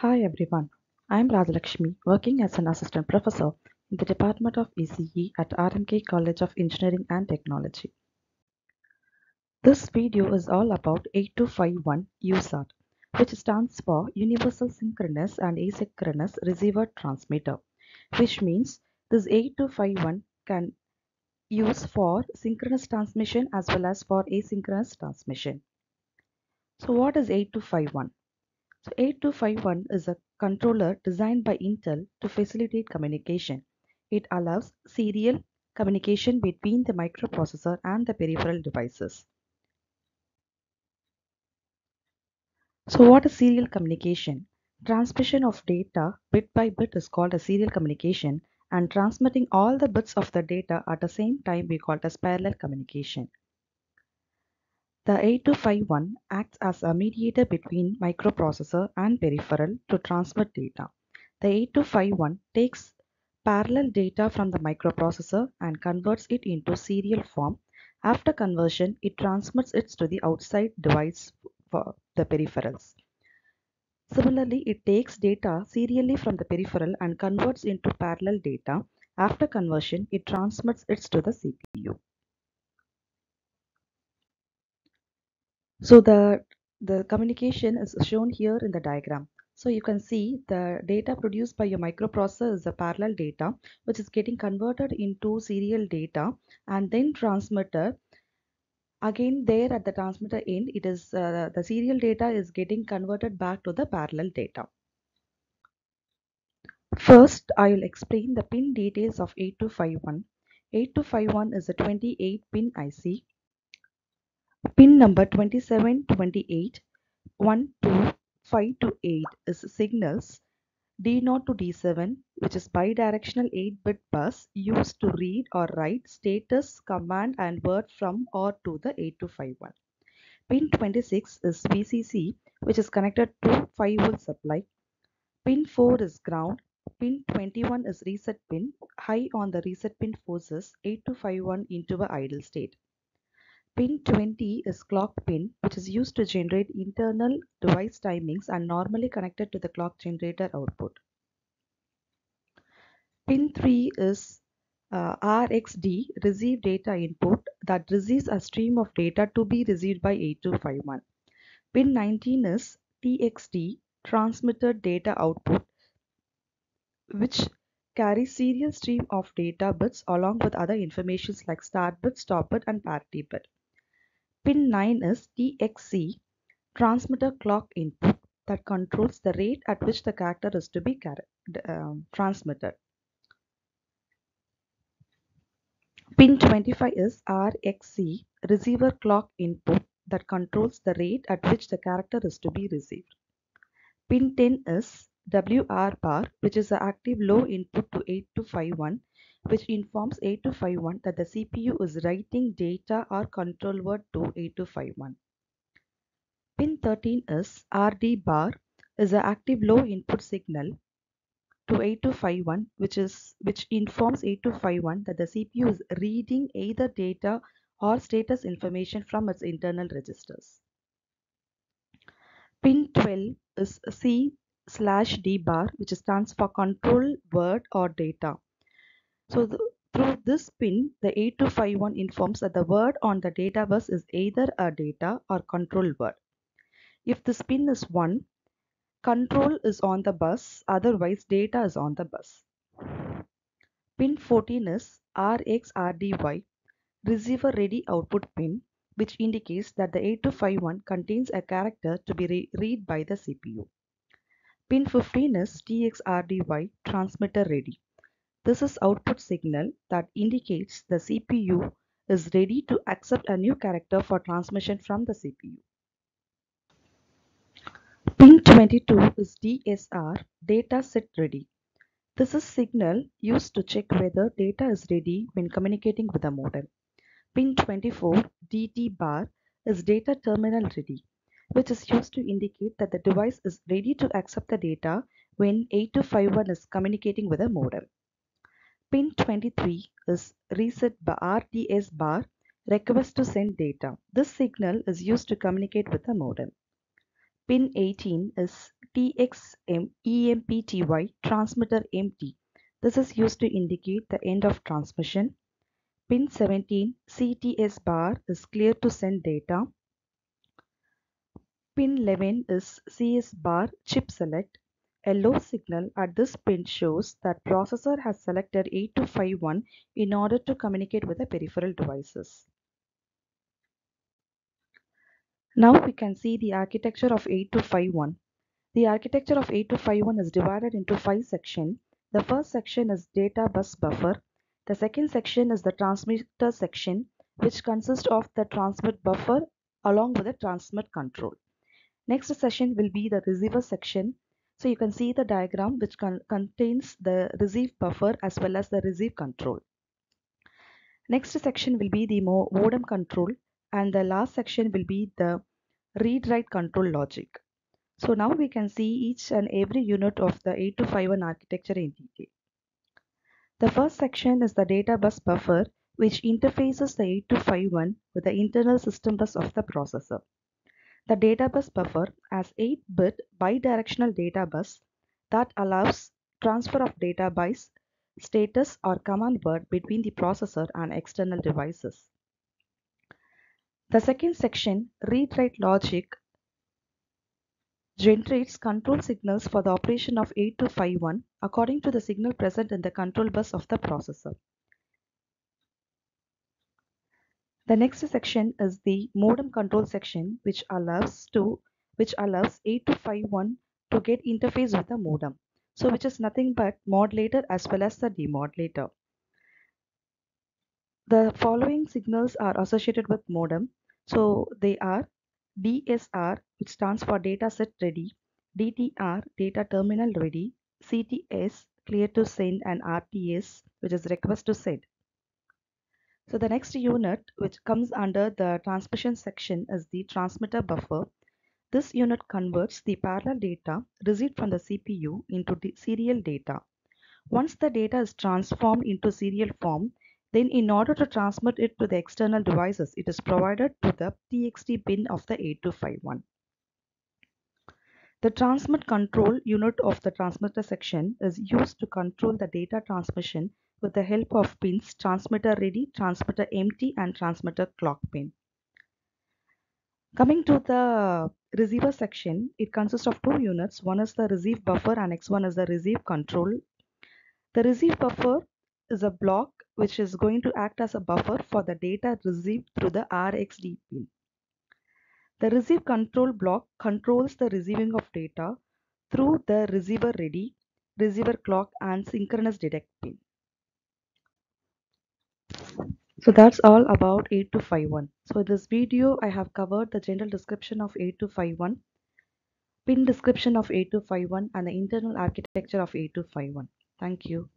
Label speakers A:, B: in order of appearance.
A: Hi everyone, I am Rajalakshmi, working as an assistant professor in the Department of ECE at R.M.K College of Engineering and Technology. This video is all about 8251 USART, which stands for Universal Synchronous and Asynchronous Receiver Transmitter, which means this 8251 can use for synchronous transmission as well as for asynchronous transmission. So what is 8251? So 8251 is a controller designed by Intel to facilitate communication. It allows serial communication between the microprocessor and the peripheral devices. So what is serial communication? Transmission of data bit by bit is called a serial communication, and transmitting all the bits of the data at the same time we call it as parallel communication. The 8251 acts as a mediator between microprocessor and peripheral to transmit data. The 8251 takes parallel data from the microprocessor and converts it into serial form. After conversion, it transmits it to the outside device for the peripherals. Similarly, it takes data serially from the peripheral and converts into parallel data. After conversion, it transmits it to the CPU. So the communication is shown here in the diagram. So you can see the data produced by your microprocessor is a parallel data which is getting converted into serial data and then transmitted. Again there at the transmitter end, it is the serial data is getting converted back to the parallel data. First, I will explain the pin details of 8251. 8251 is a 28-pin IC. Pin number 2728 1, 2, 5 to 8 is signals D0 to D7, which is bidirectional 8-bit bus used to read or write status, command and word from or to the 8251. Pin 26 is VCC, which is connected to 5-volt supply. Pin 4 is ground. Pin 21 is reset pin. High on the reset pin forces 8251 into a idle state. Pin 20 is clock pin, which is used to generate internal device timings and normally connected to the clock generator output. Pin 3 is RxD, receive data input, that receives a stream of data to be received by 8251. Pin 19 is TXD, transmitted data output, which carries serial stream of data bits along with other informations like start bit, stop bit and parity bit. Pin 9 is TXC, transmitter clock input, that controls the rate at which the character is to be transmitted. Pin 25 is RxC, receiver clock input, that controls the rate at which the character is to be received. Pin 10 is WR bar, which is the active low input to 8251, which informs 8251 that the CPU is writing data or control word to 8251. Pin 13 is RD bar, is the active low input signal to 8251, which informs 8251 that the CPU is reading either data or status information from its internal registers. Pin 12 is C/D bar, which stands for control word or data. So through this pin, the 8251 informs that the word on the data bus is either a data or control word. If this pin is 1, control is on the bus, otherwise data is on the bus. Pin 14 is RxRDY, receiver ready output pin, which indicates that the 8251 contains a character to be read by the CPU. Pin 15 is TXRDY, transmitter ready. This is output signal that indicates the CPU is ready to accept a new character for transmission from the CPU. Pin 22 is DSR, data set ready. This is signal used to check whether data is ready when communicating with the modem. Pin 24 DT bar is data terminal ready, which is used to indicate that the device is ready to accept the data when 8251 is communicating with a modem. Pin 23 is reset bar RTS bar, request to send data. This signal is used to communicate with the modem. Pin 18 is TXEMPTY transmitter empty. This is used to indicate the end of transmission. Pin 17 CTS bar is clear to send data. Pin 11 is CS bar chip select. A low signal at this pin shows that processor has selected 8251 in order to communicate with the peripheral devices. Now we can see the architecture of 8251. The architecture of 8251 is divided into 5 sections. The first section is data bus buffer. The second section is the transmitter section, which consists of the transmit buffer along with the transmit control. Next section will be the receiver section. So you can see the diagram which contains the receive buffer as well as the receive control. Next section will be the modem control, and the last section will be the read-write control logic. So now we can see each and every unit of the 8251 architecture in detail. The first section is the data bus buffer, which interfaces the 8251 with the internal system bus of the processor. The data bus buffer has 8-bit bidirectional data bus that allows transfer of data by status or command word between the processor and external devices. The second section, read-write logic, generates control signals for the operation of 8251 according to the signal present in the control bus of the processor. The next section is the modem control section, which allows 8251 to get interface with the modem. So which is nothing but modulator as well as the demodulator. The following signals are associated with modem. So they are DSR, which stands for data set ready, DTR, data terminal ready, CTS, clear to send, and RTS, which is request to send. So the next unit, which comes under the transmission section, is the transmitter buffer. This unit converts the parallel data received from the CPU into the serial data. Once the data is transformed into serial form, then in order to transmit it to the external devices, it is provided to the TXT pin of the 8251. The transmit control unit of the transmitter section is used to control the data transmission with the help of pins transmitter ready, transmitter empty, and transmitter clock pin. Coming to the receiver section, it consists of 2 units. One is the receive buffer and next one is the receive control. The receive buffer is a block which is going to act as a buffer for the data received through the RxD pin. The receive control block controls the receiving of data through the receiver ready, receiver clock, and synchronous detect pin. So that's all about 8251. So in this video, I have covered the general description of 8251, pin description of 8251, and the internal architecture of 8251. Thank you.